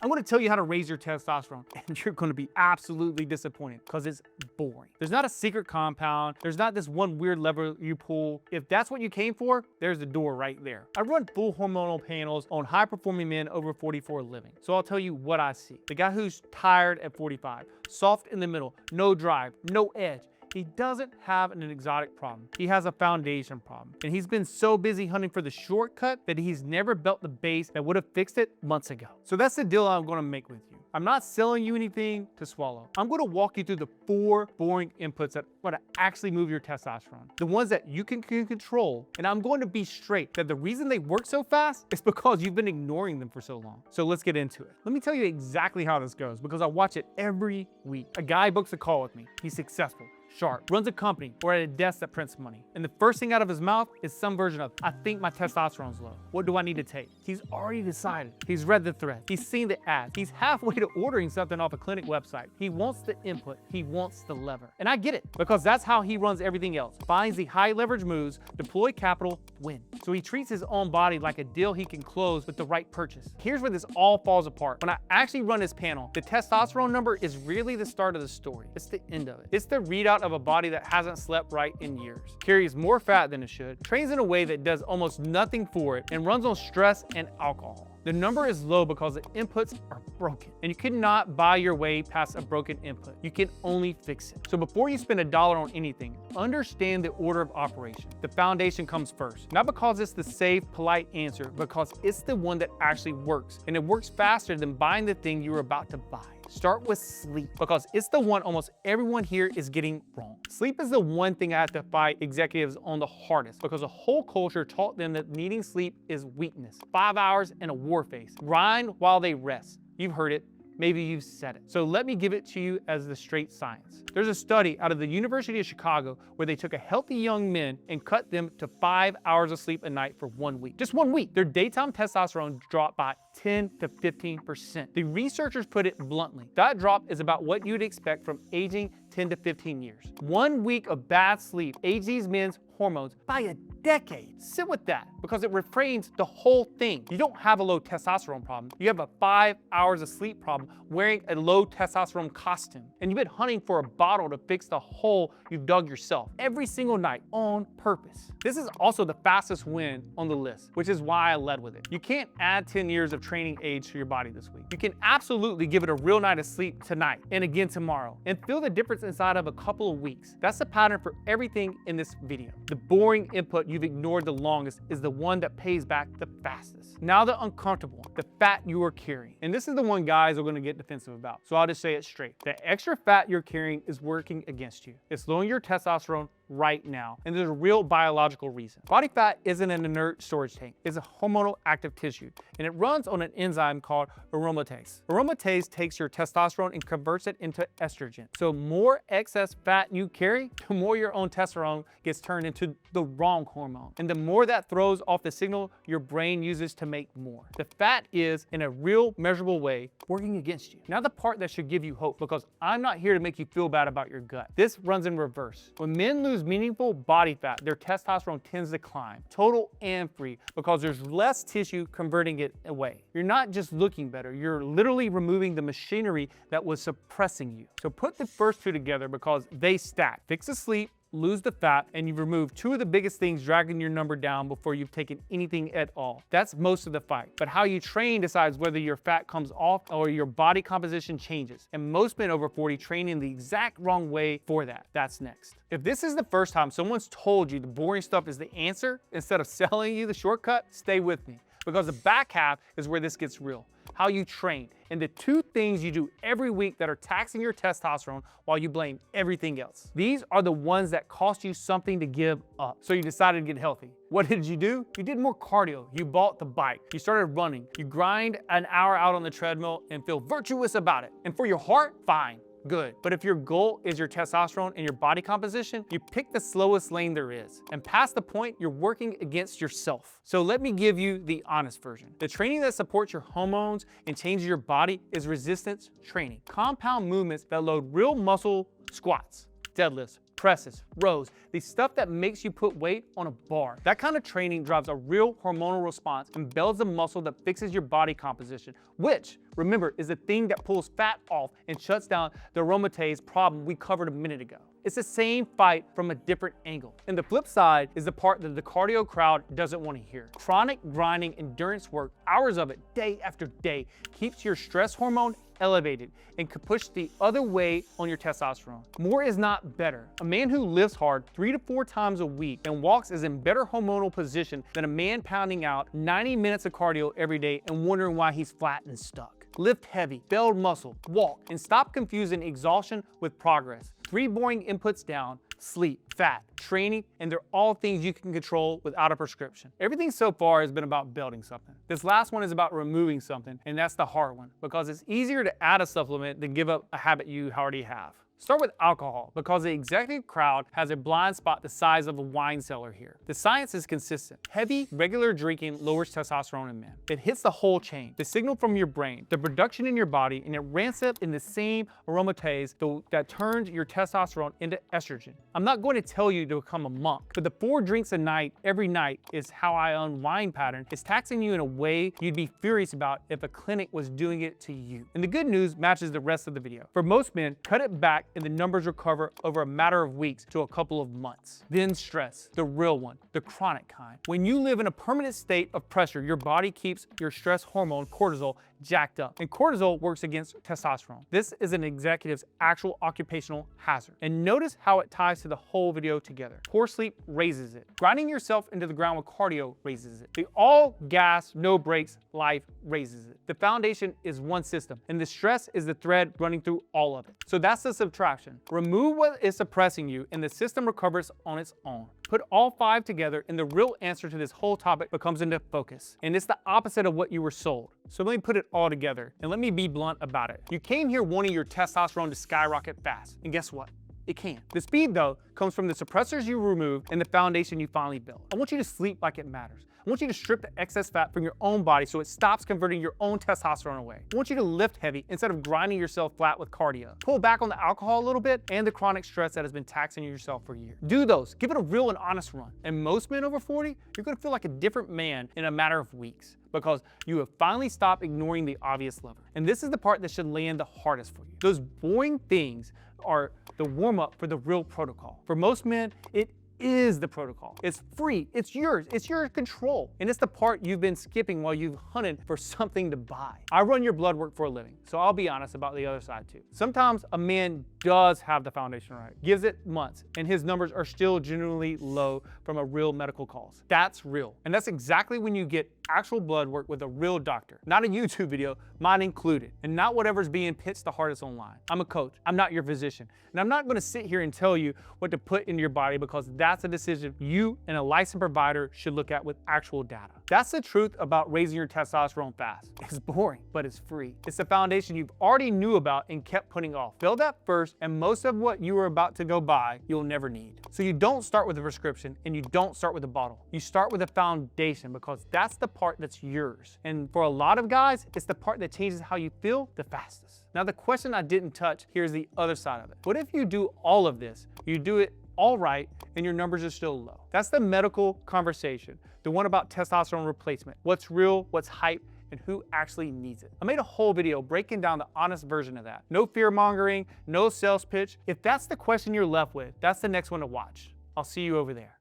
I'm gonna tell you how to raise your testosterone, and you're gonna be absolutely disappointed because it's boring. There's not a secret compound. There's not this one weird lever you pull. If that's what you came for, there's the door right there. I run full hormonal panels on high-performing men over 44 living. So I'll tell you what I see. The guy who's tired at 45, soft in the middle, no drive, no edge. He doesn't have an exotic problem. He has a foundation problem. And he's been so busy hunting for the shortcut that he's never built the base that would have fixed it months ago. So that's the deal I'm gonna make with you. I'm not selling you anything to swallow. I'm gonna walk you through the 4 boring inputs that are gonna actually move your testosterone. The ones that you can control. And I'm going to be straight that the reason they work so fast is because you've been ignoring them for so long. So let's get into it. Let me tell you exactly how this goes because I watch it every week. A guy books a call with me. He's successful, sharp, runs a company, or at a desk that prints money. And the first thing out of his mouth is some version of, I think my testosterone's low. What do I need to take? He's already decided. He's read the thread. He's seen the ads. He's halfway to ordering something off a clinic website. He wants the input. He wants the lever. And I get it because that's how he runs everything else. Finds the high leverage moves, deploy capital, win. So he treats his own body like a deal he can close with the right purchase. Here's where this all falls apart. When I actually run his panel, the testosterone number is really the start of the story. It's the end of it. It's the readout of a body that hasn't slept right in years, carries more fat than it should, trains in a way that does almost nothing for it, and runs on stress and alcohol. The number is low because the inputs are broken, and you cannot buy your way past a broken input. You can only fix it. So before you spend $1 on anything, understand the order of operation. The foundation comes first, not because it's the safe, polite answer, because it's the one that actually works, and it works faster than buying the thing you're about to buy. Start with sleep because it's the one almost everyone here is getting wrong. Sleep is the one thing I have to fight executives on the hardest because the whole culture taught them that needing sleep is weakness. 5 hours and a war face. Grind while they rest. You've heard it. Maybe you've said it. So let me give it to you as the straight science. There's a study out of the University of Chicago where they took a healthy young men and cut them to 5 hours of sleep a night for 1 week. Just 1 week. Their daytime testosterone dropped by 10 to 15%. The researchers put it bluntly. That drop is about what you'd expect from aging 10 to 15 years. 1 week of bad sleep aged these men's hormones by a decade. Sit with that because it reframes the whole thing. You don't have a low testosterone problem. You have a 5 hours of sleep problem wearing a low testosterone costume. And you've been hunting for a bottle to fix the hole you've dug yourself every single night on purpose. This is also the fastest win on the list, which is why I led with it. You can't add 10 years of training age to your body this week. You can absolutely give it a real night of sleep tonight and again tomorrow and feel the difference inside of a couple of weeks. That's the pattern for everything in this video. The boring input you've ignored the longest is the one that pays back the fastest. Now the uncomfortable, the fat you are carrying. And this is the one guys are going to get defensive about. So I'll just say it straight. The extra fat you're carrying is working against you. It's lowering your testosterone right now. And there's a real biological reason. Body fat isn't an inert storage tank. It's a hormonal active tissue. And it runs on an enzyme called aromatase. Aromatase takes your testosterone and converts it into estrogen. So more excess fat you carry, the more your own testosterone gets turned into the wrong hormone. And the more that throws off the signal your brain uses to make more. The fat is, in a real measurable way, working against you. Now the part that should give you hope, because I'm not here to make you feel bad about your gut. This runs in reverse. When men lose meaningful body fat, their testosterone tends to climb, total and free, because there's less tissue converting it away. You're not just looking better, you're literally removing the machinery that was suppressing you. So put the first two together because they stack. Fix the sleep, lose the fat, and you've removed two of the biggest things dragging your number down before you've taken anything at all. That's most of the fight. But how you train decides whether your fat comes off or your body composition changes. And most men over 40 train in the exact wrong way for that. That's next. If this is the first time someone's told you the boring stuff is the answer instead of selling you the shortcut, stay with me. Because the back half is where this gets real. How you train, and the two things you do every week that are taxing your testosterone while you blame everything else. These are the ones that cost you something to give up. So you decided to get healthy. What did you do? You did more cardio. You bought the bike. You started running. You grind an hour out on the treadmill and feel virtuous about it. And for your heart, fine. Good. But if your goal is your testosterone and your body composition, you pick the slowest lane there is. And past the point, you're working against yourself. So let me give you the honest version. The training that supports your hormones and changes your body is resistance training. Compound movements that load real muscle squats, deadlifts, presses, rows, the stuff that makes you put weight on a bar. That kind of training drives a real hormonal response and builds the muscle that fixes your body composition, which remember, is the thing that pulls fat off and shuts down the aromatase problem we covered a minute ago. It's the same fight from a different angle. And the flip side is the part that the cardio crowd doesn't want to hear. Chronic grinding endurance work, hours of it, day after day, keeps your stress hormone elevated and can push the other way on your testosterone. More is not better. A man who lifts hard 3 to 4 times a week and walks is in better hormonal position than a man pounding out 90 minutes of cardio every day and wondering why he's flat and stuck. Lift heavy, build muscle, walk, and stop confusing exhaustion with progress. 3 boring inputs down: sleep, fat, training, and they're all things you can control without a prescription. Everything so far has been about building something. This last one is about removing something, and that's the hard one, because it's easier to add a supplement than give up a habit you already have. Start with alcohol, because the executive crowd has a blind spot the size of a wine cellar here. The science is consistent. Heavy, regular drinking lowers testosterone in men. It hits the whole chain, the signal from your brain, the production in your body, and it ramps up in the same aromatase that turns your testosterone into estrogen. I'm not going to tell you to become a monk, but the 4 drinks a night, every night, is how I unwind pattern is taxing you in a way you'd be furious about if a clinic was doing it to you. And the good news matches the rest of the video. For most men, cut it back and the numbers recover over a matter of weeks to a couple of months. Then stress, the real one, the chronic kind. When you live in a permanent state of pressure, your body keeps your stress hormone, cortisol, jacked up. And cortisol works against testosterone. This is an executive's actual occupational hazard. And notice how it ties to the whole video together. Poor sleep raises it. Grinding yourself into the ground with cardio raises it. The all gas, no brakes life raises it. The foundation is one system, and the stress is the thread running through all of it. So that's the subtraction. Remove what is suppressing you, and the system recovers on its own. Put all 5 together, and the real answer to this whole topic becomes into focus. And it's the opposite of what you were sold. So let me put it all together, and let me be blunt about it. You came here wanting your testosterone to skyrocket fast, and guess what? It can. The speed, though, comes from the suppressors you remove and the foundation you finally built. I want you to sleep like it matters. I want you to strip the excess fat from your own body so it stops converting your own testosterone away. I want you to lift heavy instead of grinding yourself flat with cardio. Pull back on the alcohol a little bit and the chronic stress that has been taxing yourself for years. Do those. Give it a real and honest run. And most men over 40, you're gonna feel like a different man in a matter of weeks, because you have finally stopped ignoring the obvious lever. And this is the part that should land the hardest for you. Those boring things are the warm-up for the real protocol. For most men, it is the protocol. It's free, it's yours, it's your control. And it's the part you've been skipping while you've hunted for something to buy. I run your blood work for a living, so I'll be honest about the other side too. Sometimes a man does have the foundation right, gives it months, and his numbers are still genuinely low from a real medical cause. That's real. And that's exactly when you get actual blood work with a real doctor. Not a YouTube video, mine included, and not whatever's being pitched the hardest online. I'm a coach, I'm not your physician. And I'm not gonna sit here and tell you what to put in your body, because that's a decision you and a licensed provider should look at with actual data. That's the truth about raising your testosterone fast. It's boring, but it's free. It's the foundation you've already knew about and kept putting off. Build that first, and most of what you are about to go buy, you'll never need. So you don't start with a prescription, and you don't start with a bottle. You start with a foundation, because that's the part that's yours. And for a lot of guys, it's the part that changes how you feel the fastest. Now, the question I didn't touch, here's the other side of it. What if you do all of this, you do it all right, and your numbers are still low? That's the medical conversation, the one about testosterone replacement. What's real, what's hype, and who actually needs it. I made a whole video breaking down the honest version of that. No fear mongering, no sales pitch. If that's the question you're left with, that's the next one to watch. I'll see you over there.